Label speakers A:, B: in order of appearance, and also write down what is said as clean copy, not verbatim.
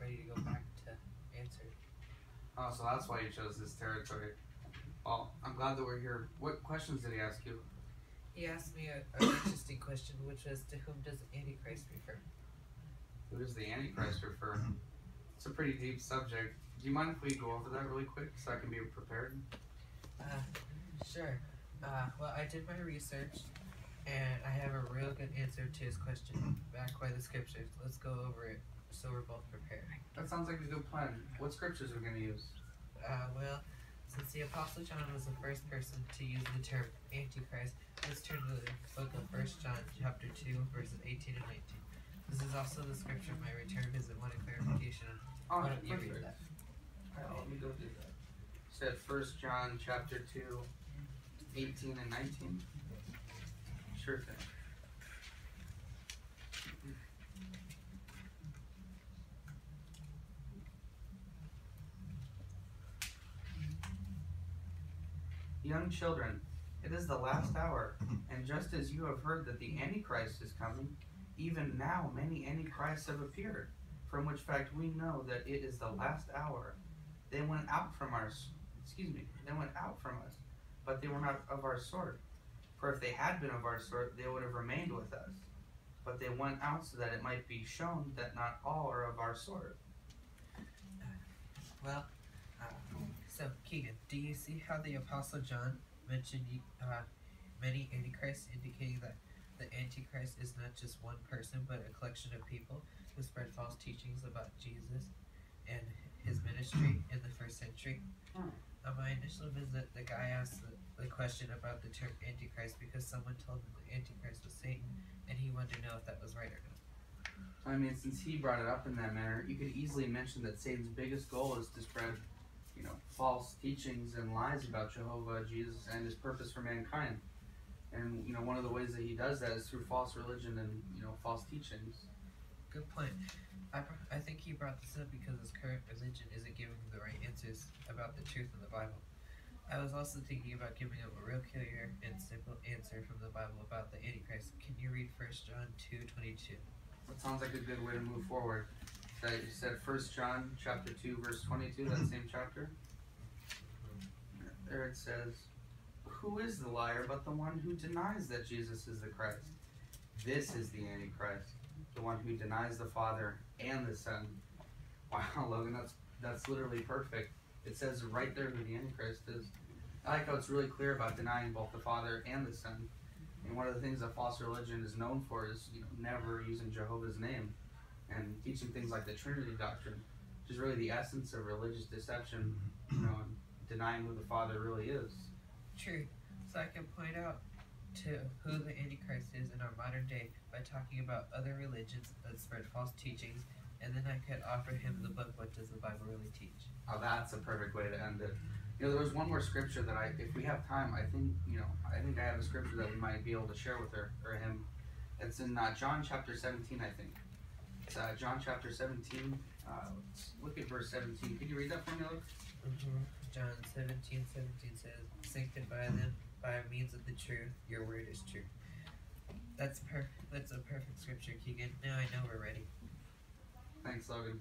A: ready to go back to answer.
B: Oh, so that's why you chose this territory. Well, I'm glad that we're here. What questions did he ask you?
A: He asked me an interesting question, which was, to whom does Antichrist refer?
B: Who does the Antichrist refer? It's a pretty deep subject. Do you mind if we go over that really quick so I can be prepared?
A: Sure. Well, I did my research, and I have a real good answer to his question, backed by the scriptures. Let's go over it so we're both prepared.
B: That sounds like a good plan. What scriptures are we going to use?
A: Well, since the Apostle John was the first person to use the term Antichrist, let's turn to the book of 1 John chapter 2, verses 18 and 19. This is also the scripture of my return visit. Wanted clarification on. Why don't you read that?
B: Alright, let me go do that. You said 1 John chapter 2, 18 and 19? Sure thing. Young children, it is the last hour, and just as you have heard that the Antichrist is coming, even now many Antichrists have appeared, from which fact we know that it is the last hour. They went out from us, but they were not of our sort. For if they had been of our sort, they would have remained with us. But they went out so that it might be shown that not all are of our sort.
A: Well, so Keegan, do you see how the Apostle John mentioned many antichrists, indicating that the Antichrist is not just one person, but a collection of people who spread false teachings about Jesus and his ministry in the first century? On my initial visit, the guy asked the question about the term Antichrist because someone told him the Antichrist was Satan, and he wanted to know if that was right or not.
B: I mean, since he brought it up in that manner, you could easily mention that Satan's biggest goal is to spread, false teachings and lies about Jehovah, Jesus, and his purpose for mankind. And, one of the ways that he does that is through false religion and, false teachings.
A: Good point. I think he brought this up because his current religion isn't giving him the right answers about the truth of the Bible. I was also thinking about giving him a real clear and simple answer from the Bible about the Antichrist. Can you read 1 John 2:22?
B: That sounds like a good way to move forward. That you said 1 John chapter 2, verse 22, that same chapter? There it says, "Who is the liar but the one who denies that Jesus is the Christ? This is the Antichrist, the one who denies the Father and the Son." Wow, Logan, that's literally perfect. It says right there who the Antichrist is. I like how it's really clear about denying both the Father and the Son. And one of the things that false religion is known for is never using Jehovah's name and teaching things like the Trinity doctrine, which is really the essence of religious deception, and denying who the Father really is.
A: True. So I can point out to who the Antichrist is in our modern day by talking about other religions that spread false teachings, and then I could offer him the book, What Does the Bible Really Teach?
B: Oh, that's a perfect way to end it. There was one more scripture that if we have time, I think I have a scripture that we might be able to share with her or him. It's in John chapter 17, I think. It's John chapter 17. Let's look at verse 17. Could you read that for me, Luke?
A: John 17:17 says, "Sanctify them by means of the truth. Your word is true." That's a perfect scripture, Keegan. Now I know we're ready.
B: Thanks, Logan.